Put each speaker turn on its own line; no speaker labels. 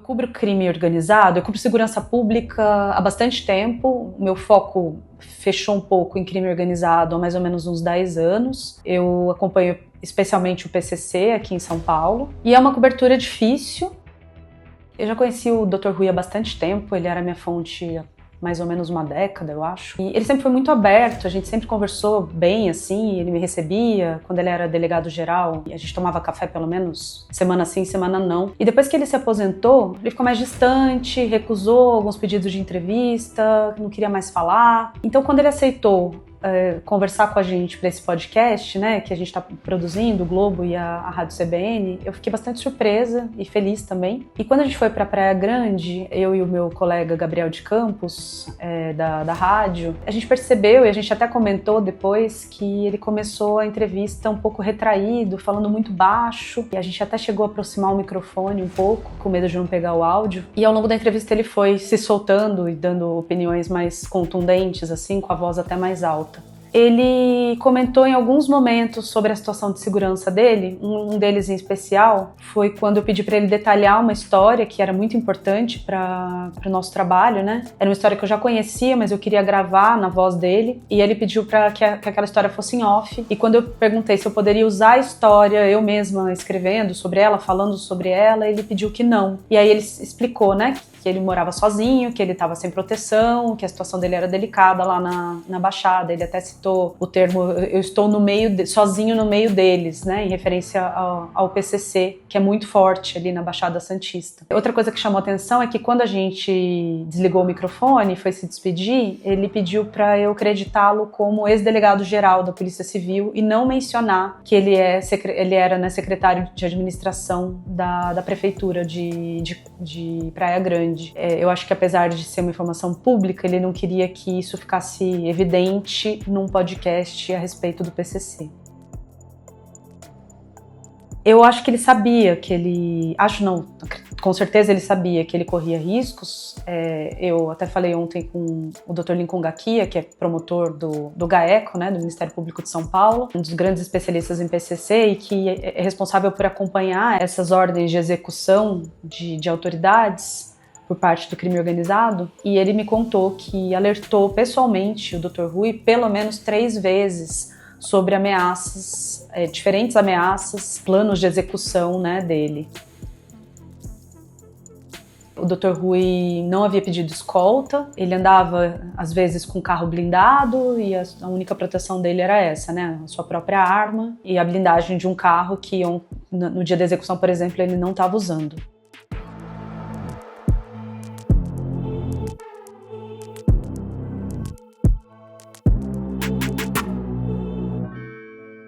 cubro crime organizado, eu cubro segurança pública há bastante tempo. O meu foco fechou um pouco em crime organizado há mais ou menos uns 10 anos. Eu acompanho especialmente o PCC aqui em São Paulo. E é uma cobertura difícil. Eu já conheci o Dr. Rui há bastante tempo, ele era minha fonte há mais ou menos uma década, eu acho. E ele sempre foi muito aberto, a gente sempre conversou bem, assim, ele me recebia quando ele era delegado geral, e a gente tomava café pelo menos semana sim, semana não. E depois que ele se aposentou, ele ficou mais distante, recusou alguns pedidos de entrevista, não queria mais falar. Então, quando ele aceitou conversar com a gente para esse podcast, né, que a gente está produzindo, o Globo e a Rádio CBN, eu fiquei bastante surpresa e feliz também. E quando a gente foi para Praia Grande, eu e o meu colega Gabriel de Campos, da rádio, a gente percebeu, e a gente até comentou depois, que ele começou a entrevista um pouco retraído, falando muito baixo, e a gente até chegou a aproximar o microfone um pouco, com medo de não pegar o áudio. E ao longo da entrevista ele foi se soltando e dando opiniões mais contundentes, assim, com a voz até mais alta. Ele comentou em alguns momentos sobre a situação de segurança dele. Um deles em especial foi quando eu pedi para ele detalhar uma história que era muito importante para o nosso trabalho, né? Era uma história que eu já conhecia, mas eu queria gravar na voz dele, e ele pediu para que aquela história fosse em off. E quando eu perguntei se eu poderia usar a história eu mesma escrevendo sobre ela, falando sobre ela, ele pediu que não. E aí ele explicou, né, que ele morava sozinho, que ele estava sem proteção, que a situação dele era delicada lá na Baixada. Ele até citou o termo, eu estou sozinho no meio deles, né, em referência ao PCC, que é muito forte ali na Baixada Santista. Outra coisa que chamou atenção é que quando a gente desligou o microfone e foi se despedir, ele pediu para eu acreditá-lo como ex-delegado-geral da Polícia Civil e não mencionar que ele era, né, secretário de administração da Prefeitura de Praia Grande. Eu acho que apesar de ser uma informação pública, ele não queria que isso ficasse evidente num podcast a respeito do PCC. Eu acho que ele sabia com certeza ele sabia que ele corria riscos. Eu até falei ontem com o Dr. Lincoln Gakia, que é promotor do GAECO, né, do Ministério Público de São Paulo, um dos grandes especialistas em PCC e que é responsável por acompanhar essas ordens de execução de autoridades por parte do crime organizado, e ele me contou que alertou pessoalmente o Dr. Rui pelo menos 3 vezes sobre ameaças, diferentes ameaças, planos de execução, né, dele. O Dr. Rui não havia pedido escolta, ele andava às vezes com carro blindado e a única proteção dele era essa, né, a sua própria arma e a blindagem de um carro que no dia da execução, por exemplo, ele não estava usando.